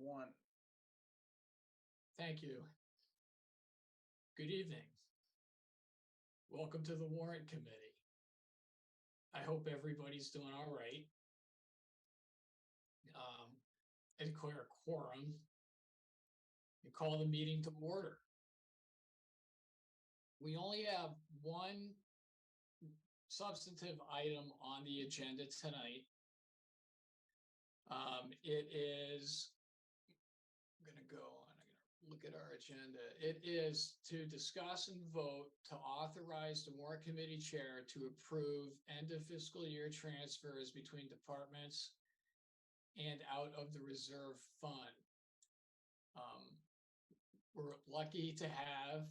1. Thank you. Good evening. Welcome to the Warrant Committee. I hope everybody's doing all right. I declare a quorum and call the meeting to order. We only have one substantive item on the agenda tonight. It is, I'm going to look at our agenda. It is to discuss and vote to authorize the Warrant Committee Chair to approve end of fiscal year transfers between departments and out of the reserve fund. We're lucky to have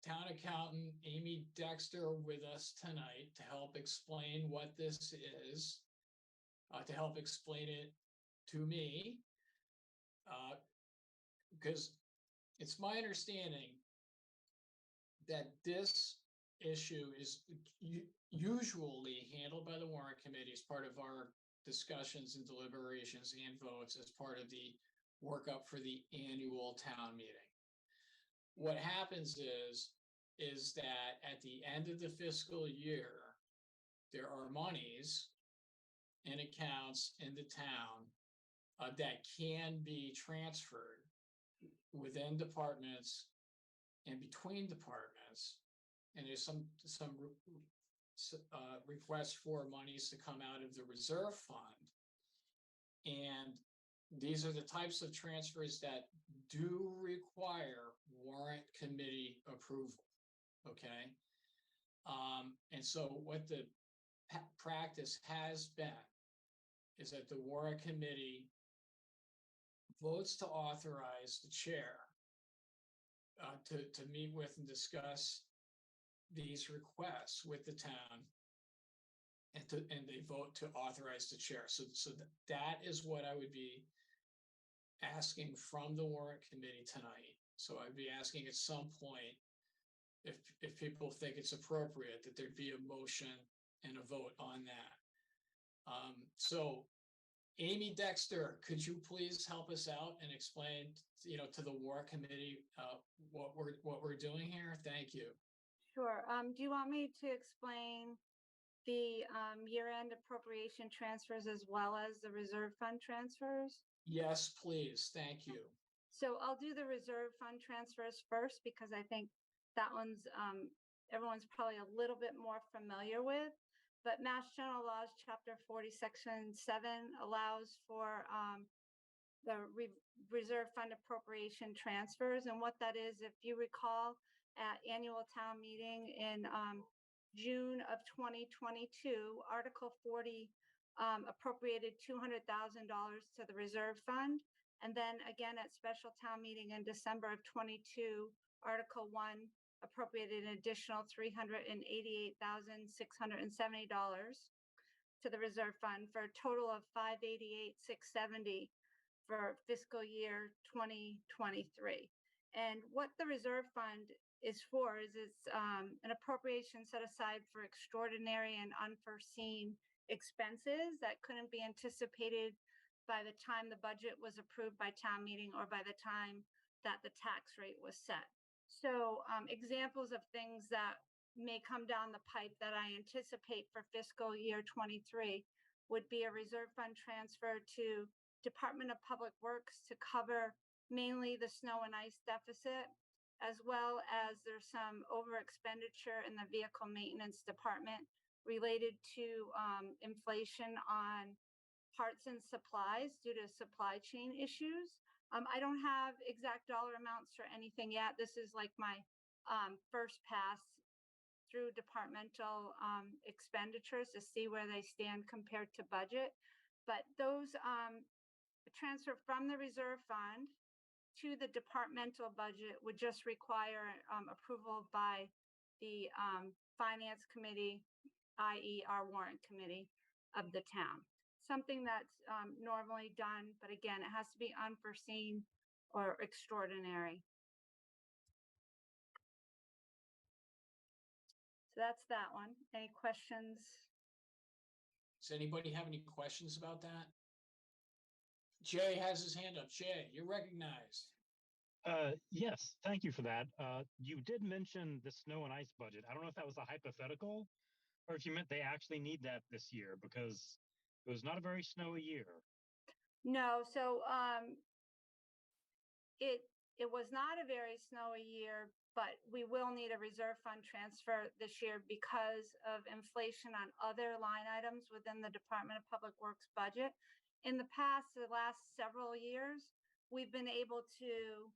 Town Accountant Amy Dexter with us tonight to help explain what this is, to help explain it to me, because it's my understanding that this issue is usually handled by the Warrant Committee as part of our discussions and deliberations and votes as part of the workup for the annual town meeting. What happens is that at the end of the fiscal year, there are monies and accounts in the town that can be transferred within departments and between departments. And there's some requests for monies to come out of the reserve fund. And these are the types of transfers that do require Warrant Committee approval. Okay. And so what the practice has been is that the Warrant Committee votes to authorize the chair to meet with and discuss these requests with the town, and they vote to authorize the chair. So that is what I would be asking from the Warrant Committee tonight. So I'd be asking at some point, if people think it's appropriate, that there'd be a motion and a vote on that. So Amy Dexter, could you please help us out and explain, to the Warrant Committee what we're doing here? Thank you. Sure. Do you want me to explain the year-end appropriation transfers as well as the reserve fund transfers? Yes, please. Thank you. So I'll do the reserve fund transfers first, because I think that one's everyone's probably a little bit more familiar with. But Mass General Laws, Chapter 40, Section 7 allows for the reserve fund appropriation transfers. And what that is, if you recall, at annual town meeting in June of 2022, Article 40 appropriated $200,000 to the reserve fund. And then again at special town meeting in December of 22, Article 1 appropriated an additional $388,670 to the reserve fund for a total of $588,670 for fiscal year 2023. And what the reserve fund is for is it's an appropriation set aside for extraordinary and unforeseen expenses that couldn't be anticipated by the time the budget was approved by town meeting or by the time that the tax rate was set. So examples of things that may come down the pipe that I anticipate for fiscal year 23 would be a reserve fund transfer to Department of Public Works to cover mainly the snow and ice deficit, as well as there's some over expenditure in the vehicle maintenance department related to inflation on parts and supplies due to supply chain issues. I don't have exact dollar amounts for anything yet. This is like my first pass through departmental expenditures to see where they stand compared to budget. But those transfer from the reserve fund to the departmental budget would just require approval by the finance committee, i.e. our warrant committee of the town. Something that's normally done, but again, it has to be unforeseen or extraordinary. So that's that one. Any questions? Does anybody have any questions about that? Jay has his hand up. Jay, you're recognized. Yes, thank you for that. You did mention the snow and ice budget. I don't know if that was a hypothetical or if you meant they actually need that this year because it was not a very snowy year. No, so it was not a very snowy year, but we will need a reserve fund transfer this year because of inflation on other line items within the Department of Public Works budget. In the past, the last several years, we've been able to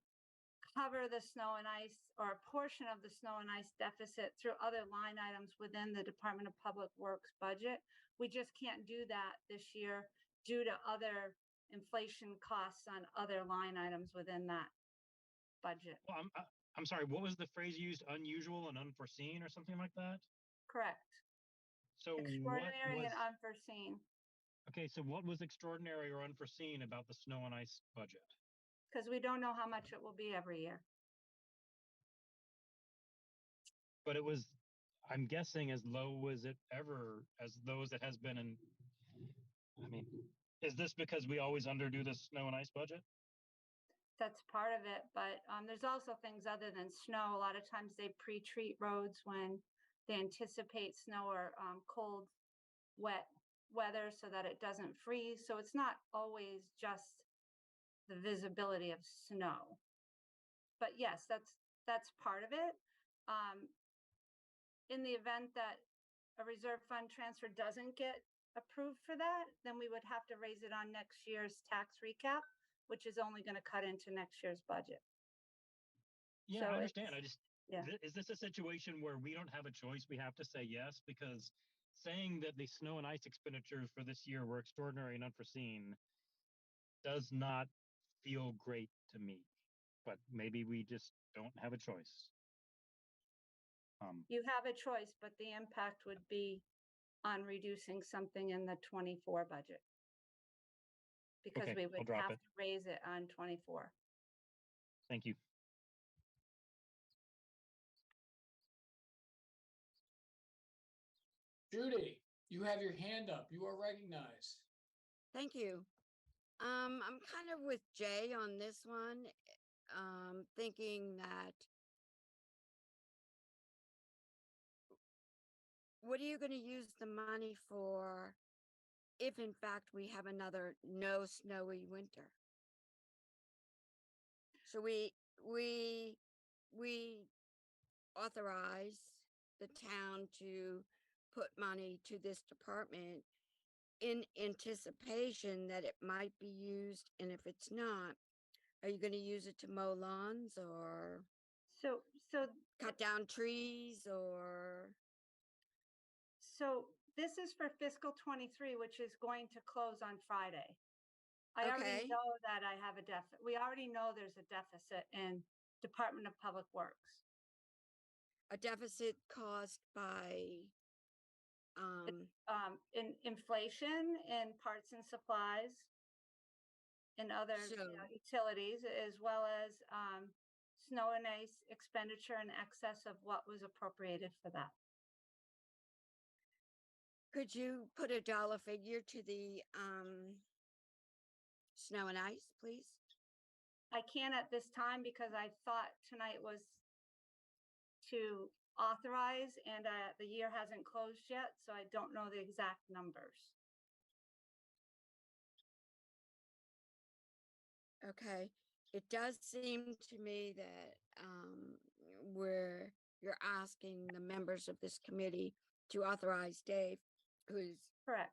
cover the snow and ice or a portion of the snow and ice deficit through other line items within the Department of Public Works budget. We just can't do that this year due to other inflation costs on other line items within that budget. Well, I'm sorry, what was the phrase used? Unusual and unforeseen or something like that? Correct. So Extraordinary and unforeseen, okay, so what was extraordinary or unforeseen about the snow and ice budget? because we don't know how much it will be every year. But it was, I'm guessing, as low as it has been in, I mean, is this because we always underdo the snow and ice budget? That's part of it, but there's also things other than snow. A lot of times they pre-treat roads when they anticipate snow or cold, wet weather so that it doesn't freeze. So it's not always just the visibility of snow. But yes, that's part of it. In the event that a reserve fund transfer doesn't get approved for that, then we would have to raise it on next year's tax recap, which is only going to cut into next year's budget. Yeah, So I understand. yeah. Is this a situation where we don't have a choice? We have to say yes, because saying that the snow and ice expenditures for this year were extraordinary and unforeseen does not feel great to me, but maybe we just don't have a choice. You have a choice, but the impact would be on reducing something in the 24 budget. Because Okay, we I'll would drop have it. to raise it on 24. Thank you. Judy, you have your hand up. You are recognized. Thank you. I'm kind of with Jay on this one, thinking that what are you going to use the money for if in fact we have another no snowy winter? So we authorize the town to put money to this department in anticipation that it might be used, and if it's not, are you going to use it to mow lawns or So cut down trees or? So this is for fiscal 23, which is going to close on Friday. I already Okay. know that I have a deficit. We already know there's a deficit in Department of Public Works. A deficit caused by In inflation in parts and supplies and other utilities, as well as snow and ice expenditure in excess of what was appropriated for that. could you put a dollar figure to the snow and ice, please? I can't at this time because I thought tonight was to authorize, and the year hasn't closed yet, so I don't know the exact numbers. Okay, it does seem to me that where you're asking the members of this committee to authorize Dave, who's Correct.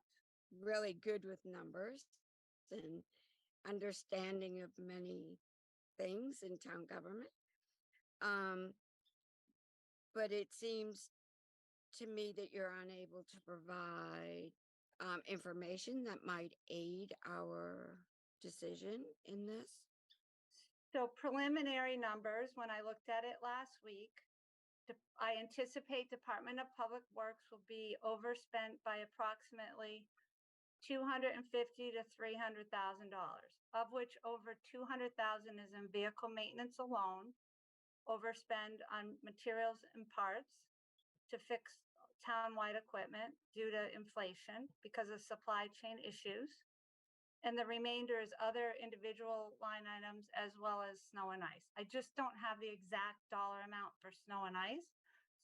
really good with numbers and understanding of many things in town government. But it seems to me that you're unable to provide information that might aid our decision in this. So preliminary numbers, when I looked at it last week, I anticipate Department of Public Works will be overspent by approximately $250,000 to $300,000, of which over $200,000 is in vehicle maintenance alone, overspend on materials and parts to fix townwide equipment due to inflation because of supply chain issues, And the remainder is other individual line items as well as snow and ice. I just don't have the exact dollar amount for snow and ice.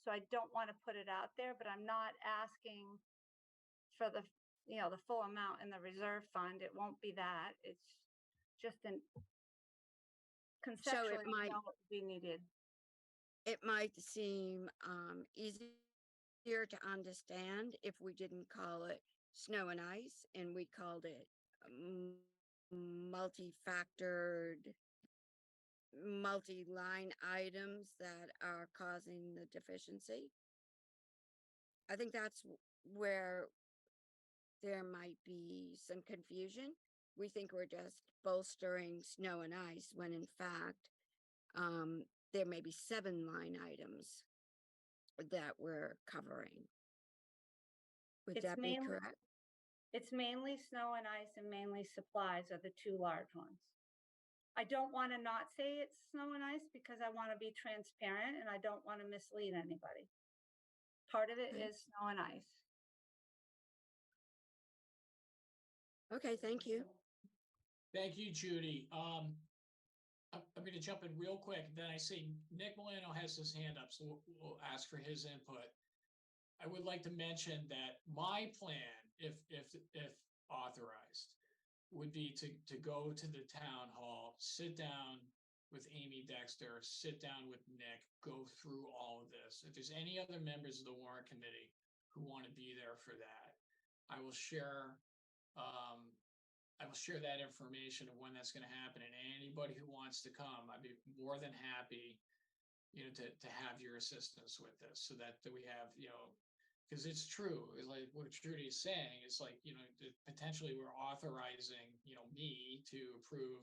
So I don't want to put it out there, but I'm not asking for the, the full amount in the reserve fund. It won't be that. It's just an conceptually, I might- know what would be needed. It might seem easier to understand if we didn't call it snow and ice and we called it multi-factored, multi-line items that are causing the deficiency. I think that's where there might be some confusion. We think we're just bolstering snow and ice when in fact, there may be 7 line items that we're covering. Would It's that be mainly- correct? It's mainly snow and ice and mainly supplies are the 2 large ones. I don't want to not say it's snow and ice because I want to be transparent and I don't want to mislead anybody. Part of it Okay. is snow and ice. Okay, thank you. Thank you, Judy. I'm gonna jump in real quick. Then I see Nick Milano has his hand up, so we'll ask for his input. I would like to mention that my plan, if authorized, would be to go to the town hall, sit down with Amy Dexter, sit down with Nick, go through all of this. If there's any other members of the warrant committee who want to be there for that, I will share that information of when that's going to happen, and anybody who wants to come, I'd be more than happy, to have your assistance with this, so that we have, because it's true, like what Trudy is saying, it's like, potentially we're authorizing, me to approve,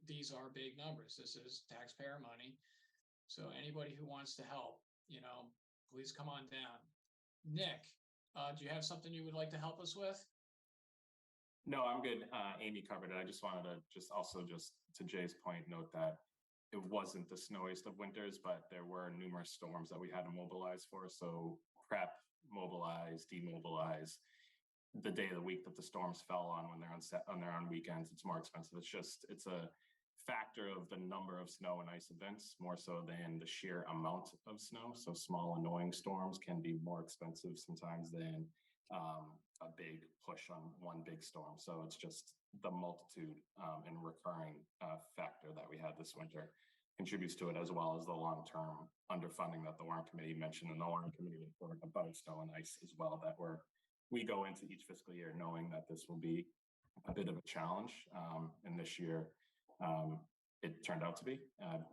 these are big numbers, this is taxpayer money. So anybody who wants to help, please come on down. Nick, do you have something you would like to help us with? No, I'm good. Amy covered it. I just wanted to just to Jay's point, note that it wasn't the snowiest of winters, but there were numerous storms that we had to mobilize for. So prep, mobilize, demobilize. The day of the week that the storms fell on, when they're on weekends, it's more expensive. It's a factor of the number of snow and ice events more so than the sheer amount of snow. So small annoying storms can be more expensive sometimes than a big push on one big storm. So it's just the multitude and recurring factor that we had this winter contributes to it, as well as the long-term underfunding that the warrant committee mentioned in the warrant committee report about snow and ice as well, that we go into each fiscal year knowing that this will be a bit of a challenge. And this year it turned out to be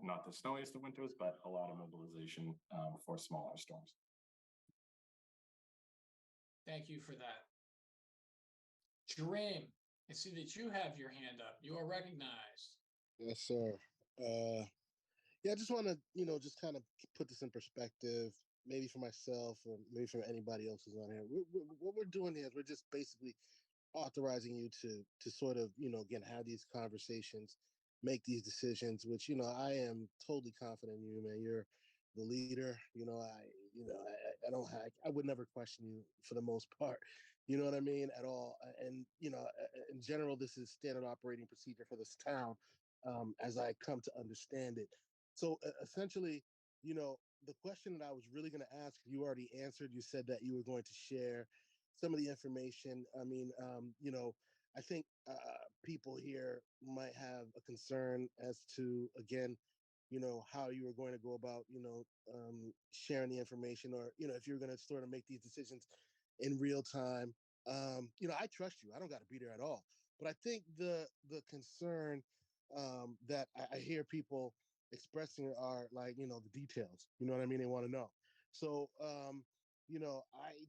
not the snowiest of winters, but a lot of mobilization for smaller storms. Thank you for that. Jareem, I see that you have your hand up. You are recognized. Yes, sir. Yeah, I just want to, just kind of put this in perspective, maybe for myself or maybe for anybody else who's on here. What we're doing here is we're just basically authorizing you to sort of, again, have these conversations, make these decisions, which, I am totally confident in you, man. You're the leader. I don't have, I would never question you for the most part. You know what I mean? At all. And, in general, this is standard operating procedure for this town, as I come to understand it. So essentially, the question that I was really going to ask, you already answered. You said that you were going to share some of the information. I mean, I think people here might have a concern as to, again, how you were going to go about, sharing the information, or, if you're going to sort of make these decisions in real time. I trust you. I don't got to be there at all. But I think the concern that I hear people expressing are like, the details. You know what I mean? They want to know. So, I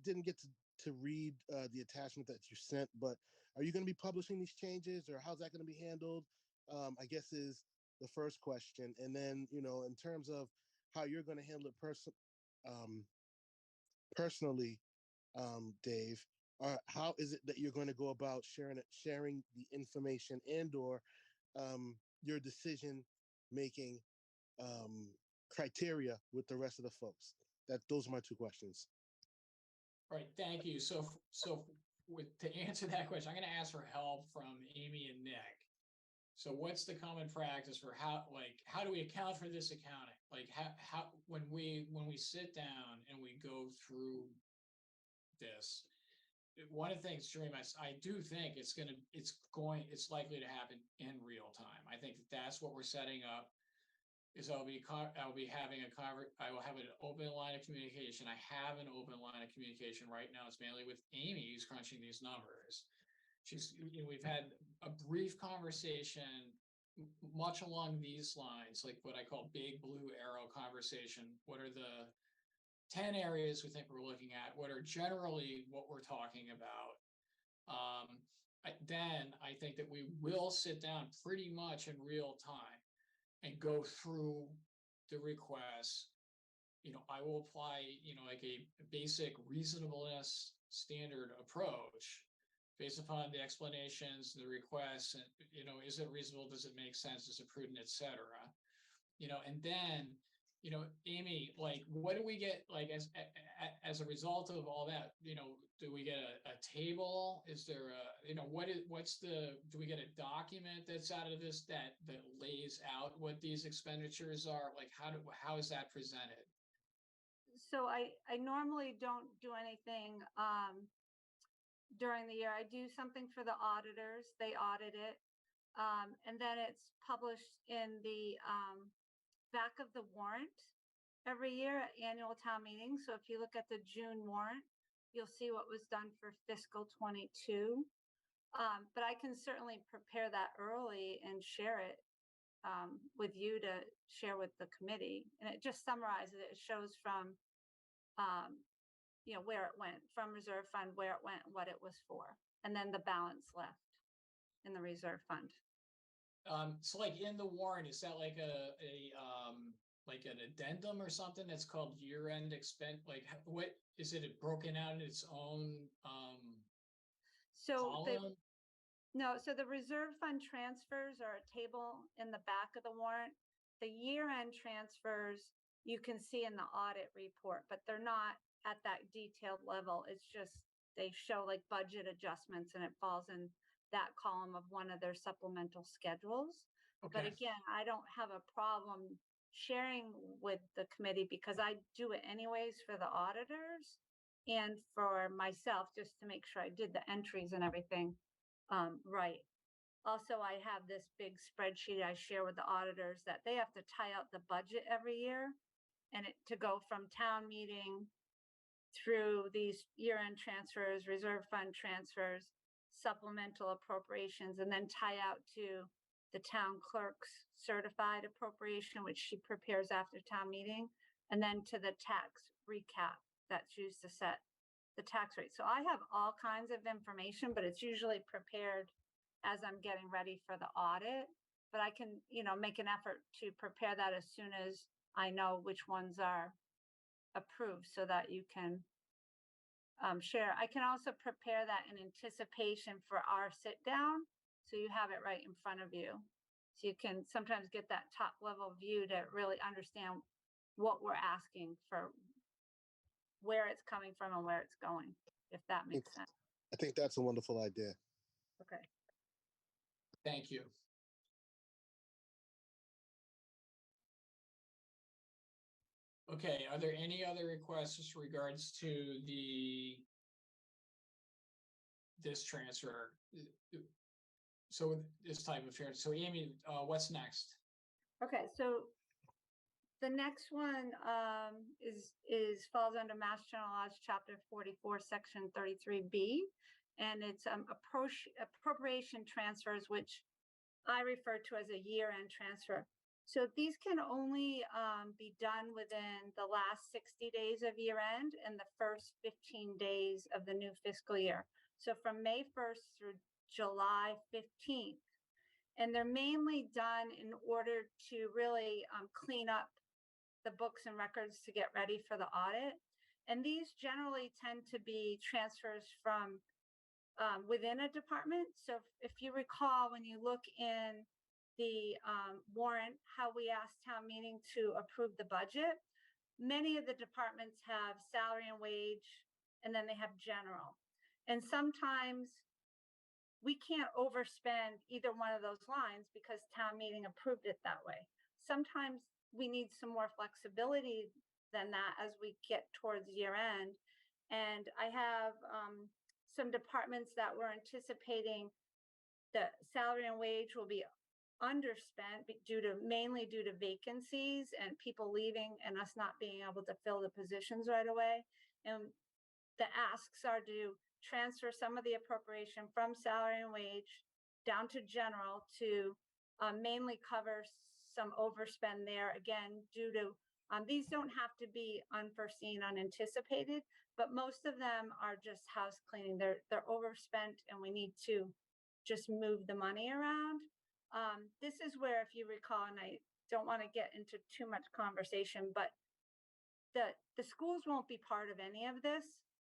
didn't get to read the attachment that you sent, but are you going to be publishing these changes, or how's that going to be handled? I guess is the first question. And then, in terms of how you're going to handle it personally, Dave, how is it that you're going to go about sharing the information and/or your decision making criteria with the rest of the folks? Those are my two questions. Right, thank you. So to answer that question, I'm gonna ask for help from Amy and Nick. So what's the common practice for how do we account for this accounting? Like how when we sit down and we go through this, one of the things, Dream, I do think it's likely to happen in real time. I think that's what we're setting up. Is I will have an open line of communication. I have an open line of communication right now. It's mainly with Amy who's crunching these numbers. We've had a brief conversation, much along these lines, like what I call big blue arrow conversation. What are the 10 areas we think we're looking at? What are generally what we're talking about? Then I think that we will sit down pretty much in real time and go through the requests. I will apply, like a basic reasonableness standard approach based upon the explanations, the requests, and, is it reasonable? Does it make sense? Is it prudent, et cetera? And then, Amy, like, what do we get, like, as a result of all that, do we get a table? Is there do we get a document that's out of this that lays out what these expenditures are? Like, how is that presented? So I normally don't do anything during the year. I do something for the auditors. They audit it. And then it's published in the back of the warrant every year at annual town meeting. So if you look at the June warrant, you'll see what was done for fiscal 22. But I can certainly prepare that early and share it with you to share with the committee. And it just summarizes it. It shows from, where it went, from reserve fund, where it went, what it was for, and then the balance left in the reserve fund. So like in the warrant, is that like like an addendum or something that's called year-end expense? Like what is it broken out in its own column? So the reserve fund transfers are a table in the back of the warrant. The year-end transfers you can see in the audit report, but they're not at that detailed level. It's just they show like budget adjustments, and it falls in that column of one of their supplemental schedules. Okay. But again, I don't have a problem sharing with the committee because I do it anyways for the auditors and for myself, just to make sure I did the entries and everything right. Also, I have this big spreadsheet I share with the auditors that they have to tie out the budget every year, and to go from town meeting through these year-end transfers, reserve fund transfers, supplemental appropriations, and then tie out to the town clerk's certified appropriation, which she prepares after town meeting, and then to the tax recap that's used to set the tax rate. So I have all kinds of information, but it's usually prepared as I'm getting ready for the audit. But I can, make an effort to prepare that as soon as I know which ones are approved so that you can share. I can also prepare that in anticipation for our sit down, so you have it right in front of you. So you can sometimes get that top level view to really understand what we're asking for, where it's coming from and where it's going, if that makes sense. I think that's a wonderful idea. Okay. Thank you. Okay, are there any other requests with regards to this transfer? So this type of transfer. So Amy, what's next? Okay, so the next one is falls under Mass General Laws, Chapter 44, Section 33B, and it's appropriation transfers, which I refer to as a year-end transfer. So these can only be done within the last 60 days of year end and the first 15 days of the new fiscal year. So from May 1st through July 15th. And they're mainly done in order to really clean up the books and records to get ready for the audit. And these generally tend to be transfers from within a department. So if you recall, when you look in the warrant, how we asked town meeting to approve the budget, many of the departments have salary and wage, and then they have general. And sometimes we can't overspend either one of those lines because town meeting approved it that way. Sometimes we need some more flexibility than that as we get towards year end. And I have some departments that were anticipating the salary and wage will be underspent mainly due to vacancies and people leaving and us not being able to fill the positions right away. And the asks are to transfer some of the appropriation from salary and wage down to general to mainly cover some overspend there, again, due to, these don't have to be unforeseen, unanticipated, but most of them are just house cleaning. They're overspent and we need to just move the money around. This is where, if you recall, and I don't want to get into too much conversation, but the schools won't be part of any of this.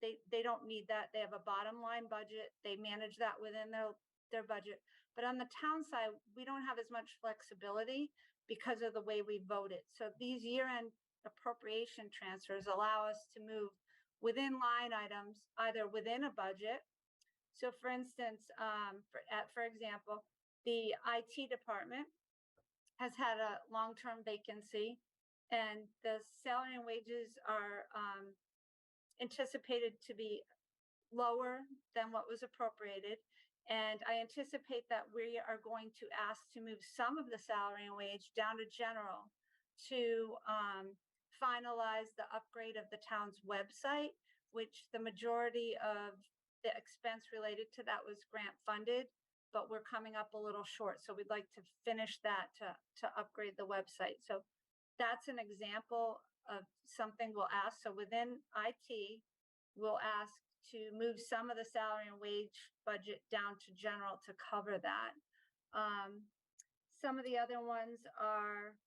They don't need that. They have a bottom line budget. They manage that within their budget. But on the town side, we don't have as much flexibility because of the way we voted. So these year-end appropriation transfers allow us to move within line items, either within a budget. So for instance, for example, the IT department has had a long-term vacancy and the salary and wages are anticipated to be lower than what was appropriated. And I anticipate that we are going to ask to move some of the salary and wage down to general to finalize the upgrade of the town's website, which the majority of the expense related to that was grant funded, but we're coming up a little short. So we'd like to finish that to upgrade the website. So that's an example of something we'll ask. So within IT, we'll ask to move some of the salary and wage budget down to general to cover that. Some of the other ones are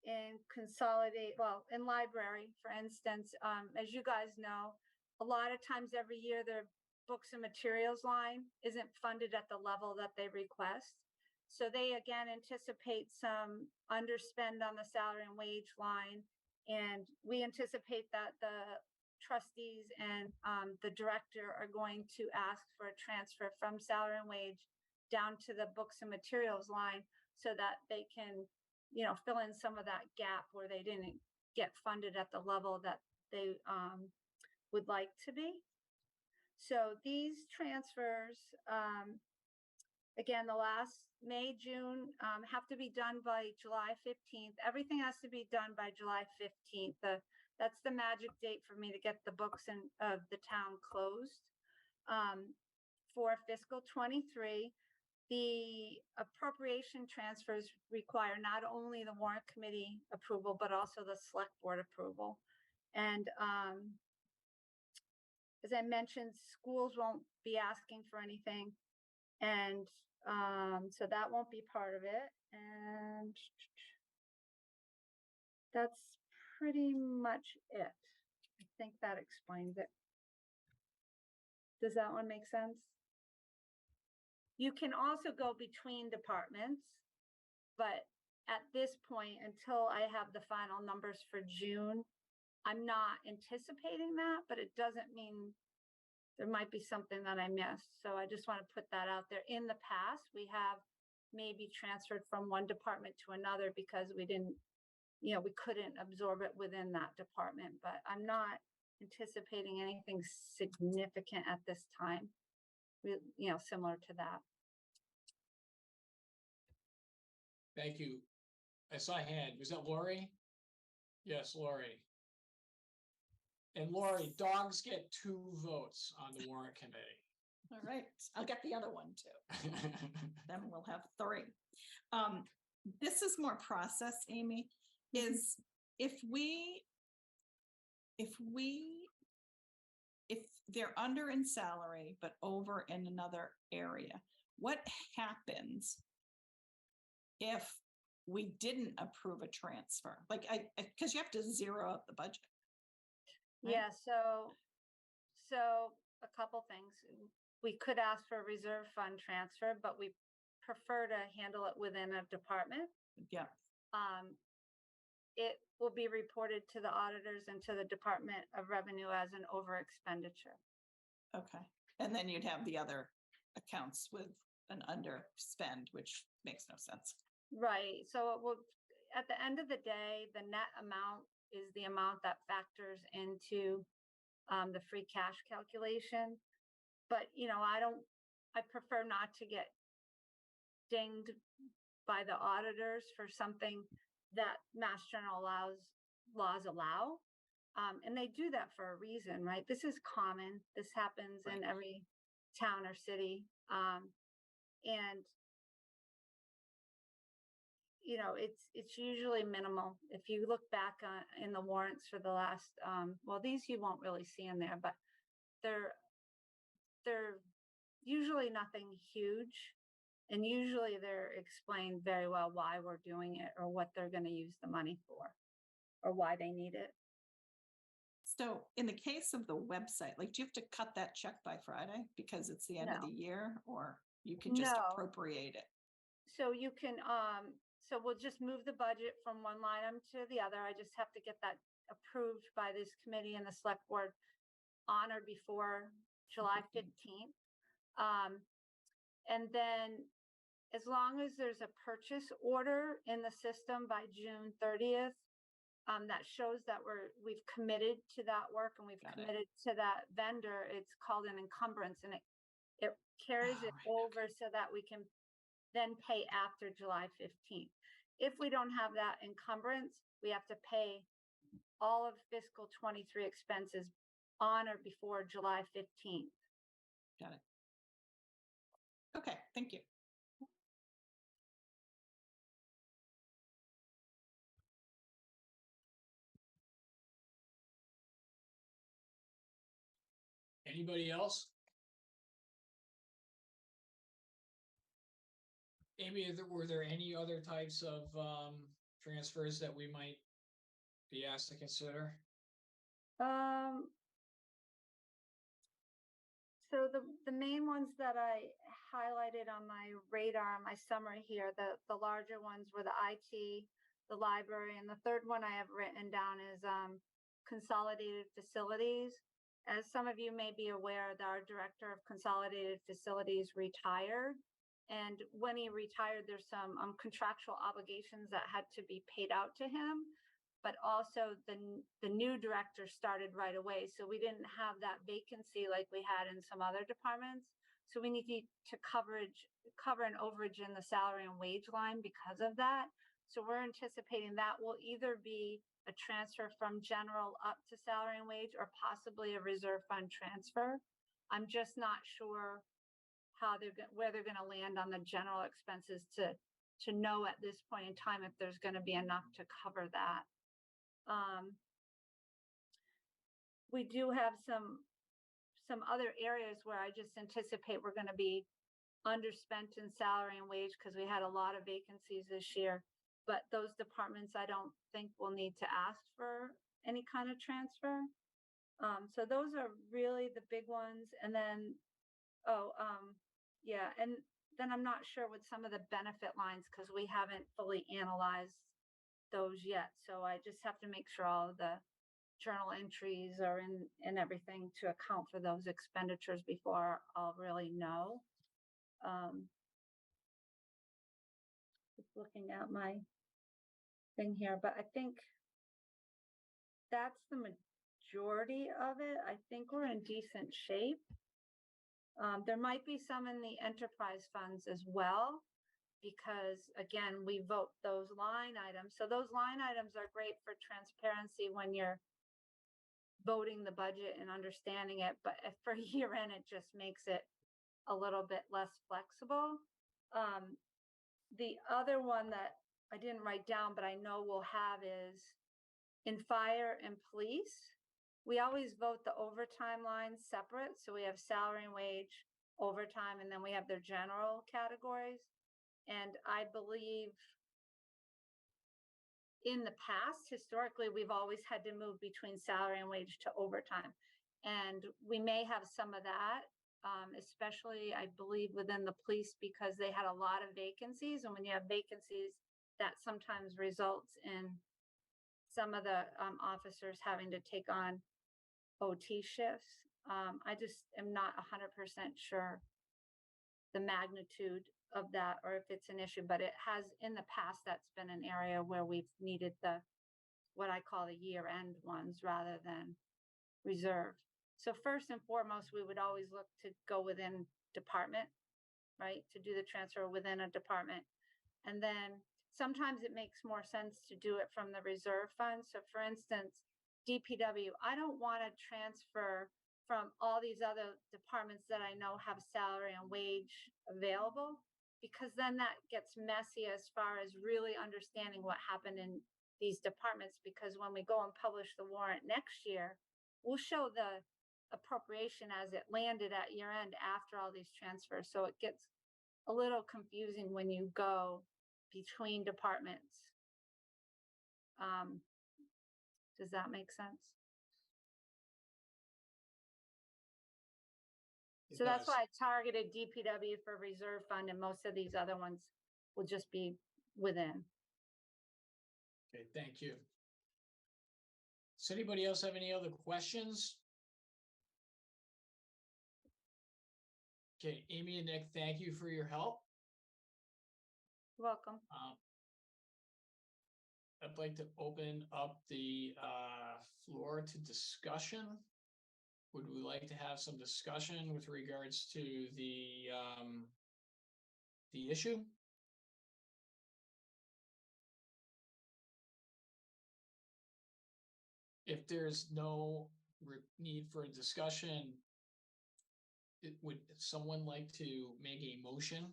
in in library, for instance. As you guys know, a lot of times every year their books and materials line isn't funded at the level that they request. So they again anticipate some underspend on the salary and wage line. And we anticipate that the trustees and the director are going to ask for a transfer from salary and wage down to the books and materials line so that they can, fill in some of that gap where they didn't get funded at the level that they would like to be. So these transfers, again, the last May, June, have to be done by July 15th. Everything has to be done by July 15th. That's the magic date for me to get the books of the town closed. For fiscal 23, the appropriation transfers require not only the warrant committee approval, but also the select board approval. And as I mentioned, schools won't be asking for anything. And so that won't be part of it. And that's pretty much it. I think that explains it. Does that one make sense? You can also go between departments, but at this point, until I have the final numbers for June, I'm not anticipating that, but it doesn't mean there might be something that I missed. So I just want to put that out there. In the past, we have maybe transferred from one department to another because we didn't, we couldn't absorb it within that department, but I'm not anticipating anything significant at this time, similar to that. Thank you. I saw a hand. Was that Lori? Yes, Lori. And Lori, dogs get 2 votes on the warrant committee. All right, I'll get the other one too. Then we'll have 3. This is more process, Amy, is if they're under in salary, but over in another area, what happens if we didn't approve a transfer? Like, because you have to zero out the budget. Right? Yeah, so a couple things. We could ask for a reserve fund transfer, but we prefer to handle it within a department. Yeah. It will be reported to the auditors and to the Department of Revenue as an over expenditure. Okay. And then you'd have the other accounts with an underspend, which makes no sense. Right, so it will, at the end of the day, the net amount is the amount that factors into the free cash calculation. But, I prefer not to get dinged by the auditors for something that Mass General laws allow. And they do that for a reason, right? This is common. This happens in every town or city. And it's usually minimal. If you look back in the warrants for the last, well, these you won't really see in there, but they're usually nothing huge. And usually they're explained very well why we're doing it or what they're going to use the money for or why they need it. So in the case of the website, like, do you have to cut that check by Friday because it's the end of No. the year, or you can just No. appropriate it? So you can, so we'll just move the budget from one line item to the other. I just have to get that approved by this committee and the select board on or before July 15th. And then as long as there's a purchase order in the system by June 30th, that shows that we've committed to that work and we've committed to that vendor. It's called an encumbrance, and it carries it over so that we can then pay after July 15th. If we don't have that encumbrance, we have to pay all of fiscal 23 expenses on or before July 15th. Got it. Okay, thank you. Anybody else? Amy, were there any other types of transfers that we might be asked to consider? So the main ones that I highlighted on my radar, my summary here, the larger ones were the IT, the library, and the third one I have written down is consolidated facilities. As some of you may be aware, our director of consolidated facilities retired. And when he retired, there's some contractual obligations that had to be paid out to him. But also the new director started right away. So we didn't have that vacancy like we had in some other departments. So we needed to cover an overage in the salary and wage line because of that. So we're anticipating that will either be a transfer from general up to salary and wage or possibly a reserve fund transfer. I'm just not sure where they're going to land on the general expenses to know at this point in time if there's going to be enough to cover that. We do have some other areas where I just anticipate we're going to be underspent in salary and wage because we had a lot of vacancies this year. But those departments, I don't think will need to ask for any kind of transfer. So those are really the big ones. And then, yeah, and then I'm not sure with some of the benefit lines because we haven't fully analyzed those yet. So I just have to make sure all of the journal entries are in and everything to account for those expenditures before I'll really know. Just looking at my thing here, but I think that's the majority of it. I think we're in decent shape. There might be some in the enterprise funds as well, because again, we vote those line items. So those line items are great for transparency when you're voting the budget and understanding it. But for year end, it just makes it a little bit less flexible. The other one that I didn't write down, but I know we'll have is in fire and police. We always vote the overtime lines separate. So we have salary and wage, overtime, and then we have their general categories. And I believe in the past, historically, we've always had to move between salary and wage to overtime. And we may have some of that, especially, I believe, within the police because they had a lot of vacancies. And when you have vacancies, that sometimes results in some of the officers having to take on OT shifts. I just am not 100% sure the magnitude of that, or if it's an issue, but it has in the past, that's been an area where we've needed what I call the year-end ones rather than reserve. So first and foremost, we would always look to go within department, right? To do the transfer within a department. And then sometimes it makes more sense to do it from the reserve fund. So for instance, DPW, I don't want to transfer from all these other departments that I know have salary and wage available, because then that gets messy as far as really understanding what happened in these departments. Because when we go and publish the warrant next year, we'll show the appropriation as it landed at year end after all these transfers. So it gets a little confusing when you go between departments. Does that make sense? So that's why I targeted DPW for reserve fund, and most of these other ones will just be within. Okay, thank you. Does anybody else have any other questions? Okay, Amy and Nick, thank you for your help. Welcome. I'd like to open up the floor to discussion. Would we like to have some discussion with regards to the issue? If there's no need for a discussion, would someone like to make a motion?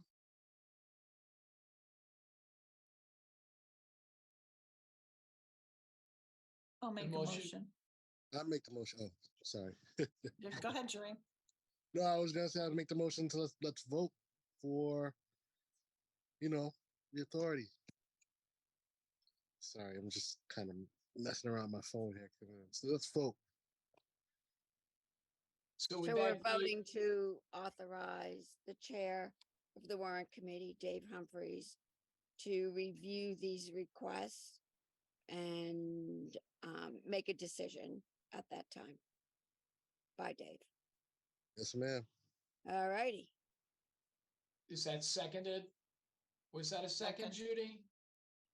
I'll make a motion- motion. I'll make the motion. Oh, sorry. Yeah, go ahead, Jerry. No, I was gonna say I'd make the motion to let's vote for, the authority. Sorry, I'm just kind of messing around my phone here. So let's vote. So So would we're that be, voting to authorize the chair of the warrant committee, Dave Humphreys, to review these requests and make a decision at that time. By Dave. Yes, ma'am. All righty. is that seconded? Was that a second, Second. Judy?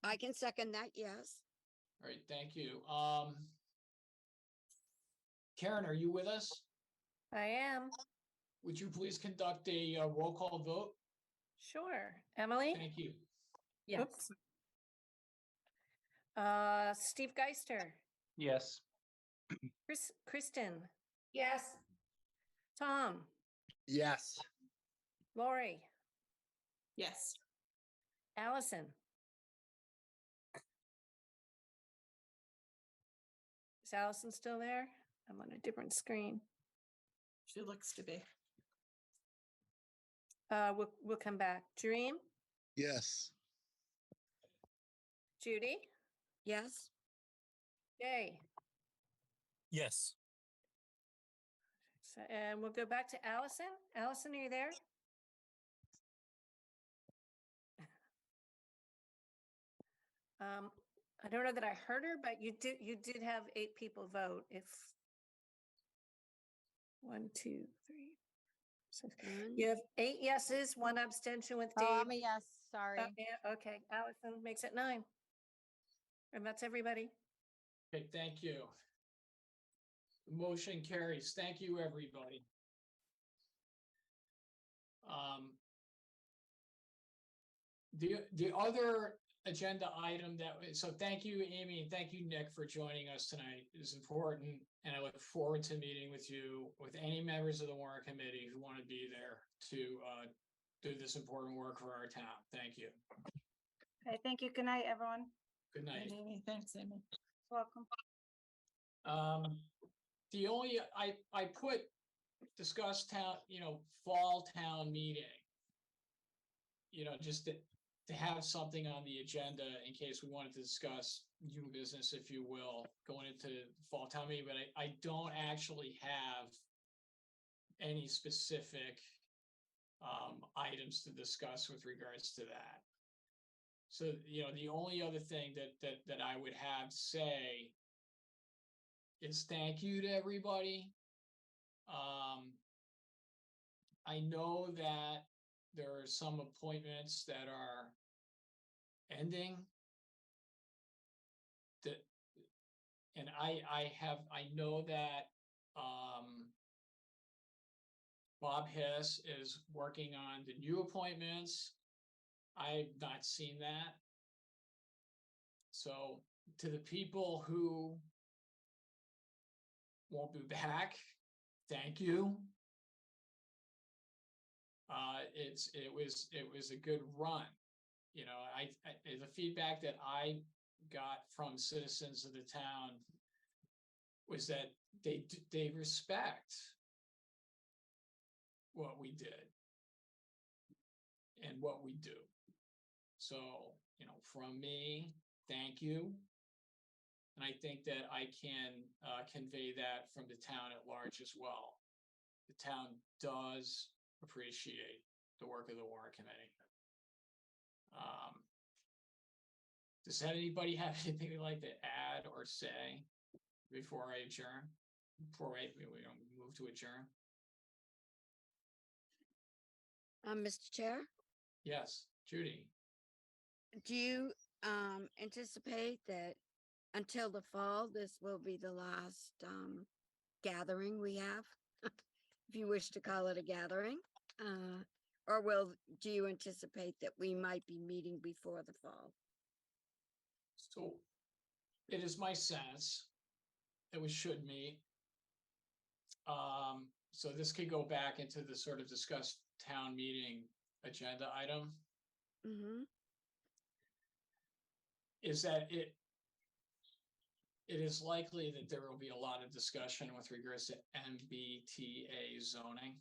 I can second that, yes. All right, thank you. Karen, are you with us? I am. Would you please conduct a roll call vote? Sure. Emily? Thank you. Oops. Steve Geister, Yes. Kristen, Yes. Tom, Yes. Lori, Yes. Allison. Is Allison still there? I'm on a different screen. She looks to be. We'll come back. Dream, Yes. Judy, Yes. Jay. Yes. So, and we'll go back to Allison. Allison, are you there? I don't know that I heard her, but you did have 8 people vote. If 1, 2, 3, 6. One. You have 8 yeses, 1 abstention with Oh, Dave. I'm a yes, sorry. Yeah, okay, Allison makes it 9. And that's everybody. Okay, thank you. The motion carries. Thank you, everybody. The other agenda item so thank you, Amy, and thank you, Nick, for joining us tonight. It's important, and I look forward to meeting with you, with any members of the warrant committee who want to be there to do this important work for our town. Thank you. Okay, thank you. Good night, everyone. Good night. Right, Amy, thanks, Amy. Welcome. The only, I put discuss town, fall town meeting. Just to have something on the agenda in case we wanted to discuss new business, if you will, going into fall town meeting, but I don't actually have any specific items to discuss with regards to that. So, the only other thing that I would have to say is thank you to everybody. I know that there are some appointments that are ending. That, and I know that, Bob Hess is working on the new appointments. I've not seen that. So to the people who won't be back, thank you. It was a good run. You know, the feedback that I got from citizens of the town was that they respect what we did and what we do. So, you know, from me, thank you. And I think that I can convey that from the town at large as well. The town does appreciate the work of the Warrant Committee. Does anybody have anything they'd like to add or say before I adjourn? Before we don't move to adjourn? Mr. Chair, Yes, Judy. do you anticipate that until the fall, this will be the last gathering we have? If you wish to call it a gathering, or do you anticipate that we might be meeting before the fall? So it is my sense that we should meet. So this could go back into the sort of discussed town meeting agenda item. Mm-hmm. Is that it is likely that there will be a lot of discussion with regards to MBTA zoning.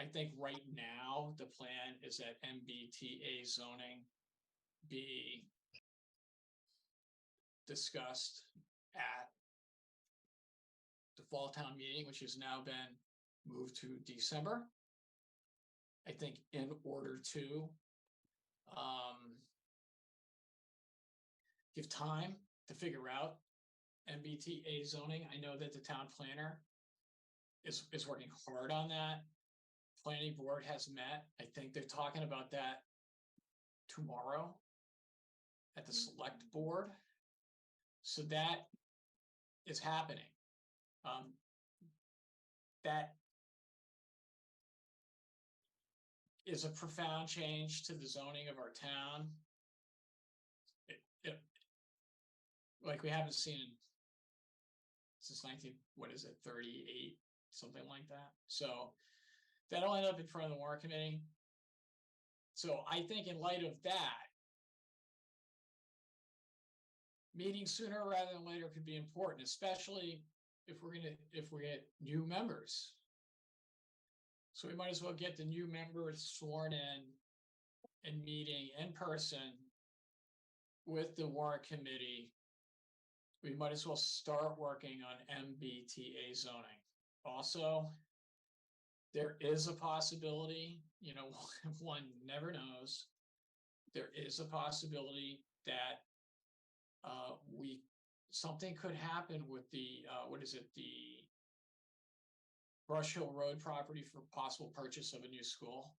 I think right now, the plan is that MBTA zoning be discussed at the fall town meeting, which has now been moved to December. I think in order to give time to figure out MBTA zoning. I know that the town planner is working hard on that. Planning board has met. I think they're talking about that tomorrow at the select board. So that is happening. That is a profound change to the zoning of our town. Like we haven't seen since 38, something like that. So that'll end up in front of the Warrant Committee. So I think in light of that, meeting sooner rather than later could be important, especially if we get new members. So we might as well get the new members sworn in and meeting in person with the Warrant Committee. We might as well start working on MBTA zoning. Also, there is a possibility, you know, one never knows, there is a possibility that something could happen with the the Brush Hill Road property for possible purchase of a new school.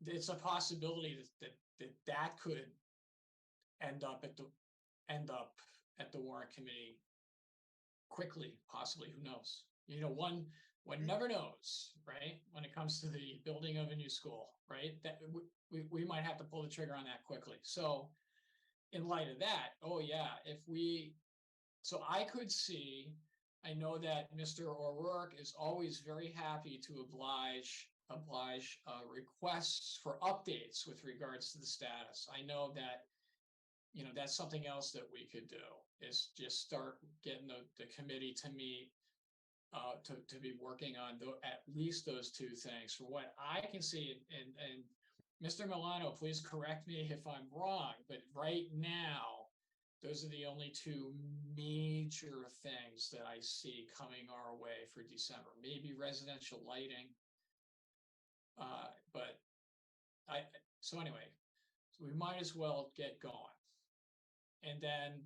It's a possibility that could end up at the Warrant Committee quickly, possibly. Who knows? You know, one never knows, right? When it comes to the building of a new school, right? That we might have to pull the trigger on that quickly. So in light of that, oh yeah, so I could see, I know that Mr. O'Rourke is always very happy to oblige requests for updates with regards to the status. I know that, you know, that's something else that we could do, is just start getting the committee to meet, to be working on at least those two things. From what I can see, and Mr. Milano, please correct me if I'm wrong, but right now, those are the only two major things that I see coming our way for December. Maybe residential lighting. But so anyway, so we might as well get going. And then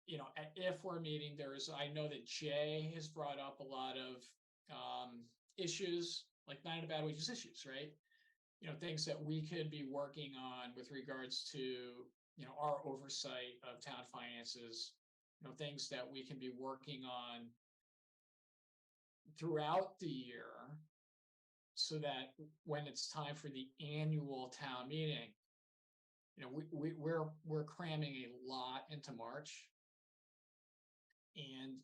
if we're meeting, I know that Jay has brought up a lot of issues, like not bad wages issues, right? Things that we could be working on with regards to, our oversight of town finances, things that we can be working on throughout the year so that when it's time for the annual town meeting, we're cramming a lot into March. And,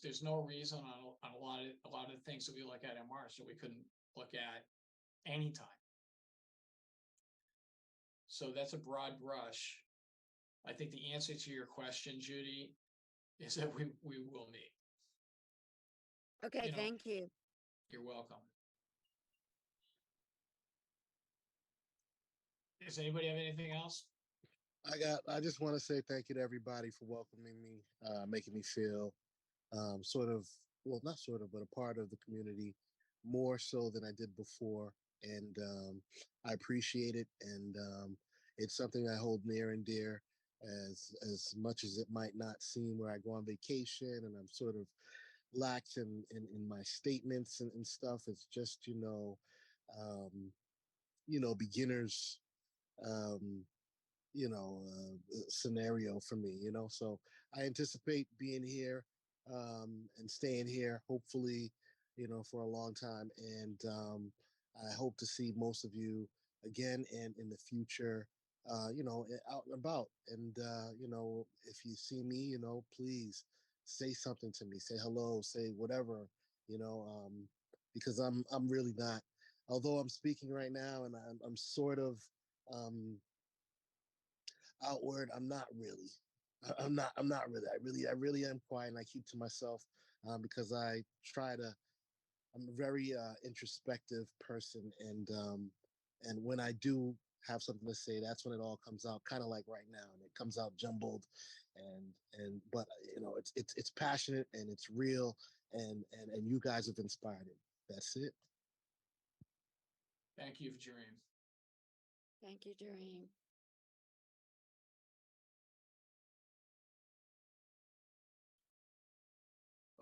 there's no reason on a lot of the things that we look at in March that we couldn't look at anytime. So that's a broad brush. I think the answer to your question, Judy, is that we will meet. Okay, thank you. You're welcome. Does anybody have anything else? I just want to say thank you to everybody for welcoming me, making me feel not sort of, but a part of the community more so than I did before. And I appreciate it. And it's something I hold near and dear, as much as it might not seem, where I go on vacation and I'm sort of lax in my statements and stuff. It's just, beginners, scenario for me, so I anticipate being here and staying here, hopefully, for a long time. And I hope to see most of you again and in the future, out and about. And, if you see me, please say something to me, say hello, say whatever, because I'm really not, although I'm speaking right now and I'm sort of, outward, I'm not really. I'm not really. I really am quiet and I keep to myself because I'm a very introspective person, and when I do have something to say, that's when it all comes out, kind of like right now, and it comes out jumbled, but it's passionate and it's real, and you guys have inspired it. That's it. Thank you, Dream. Thank you, Dream.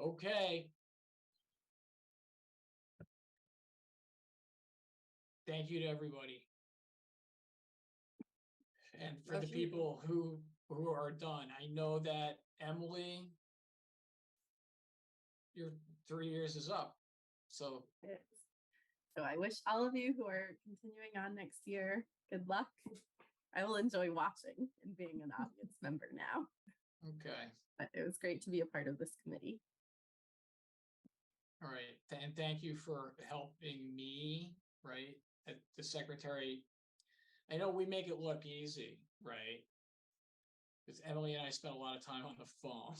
Okay. Thank you to everybody. And for the people who are done, I know that Emily, your 3 years is up. So I wish all of you who are continuing on next year good luck. I will enjoy watching and being an audience member now. Okay. But it was great to be a part of this committee. All right. And thank you for helping me, right? The secretary. I know we make it look easy, right? Because Emily and I spent a lot of time on the phone,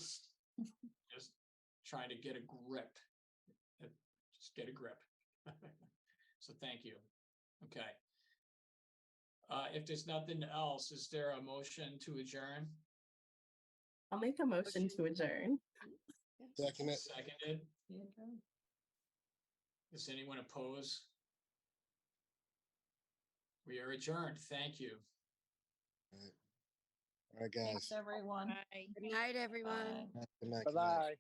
just trying to get a grip. Just get a grip. So thank you. Okay. If there's nothing else, is there a motion to adjourn? I'll make a motion to adjourn. Seconded. Does anyone oppose? We are adjourned. Thank you. All right, guys. Thanks, everyone. Good night, everyone. Good night. Bye-bye.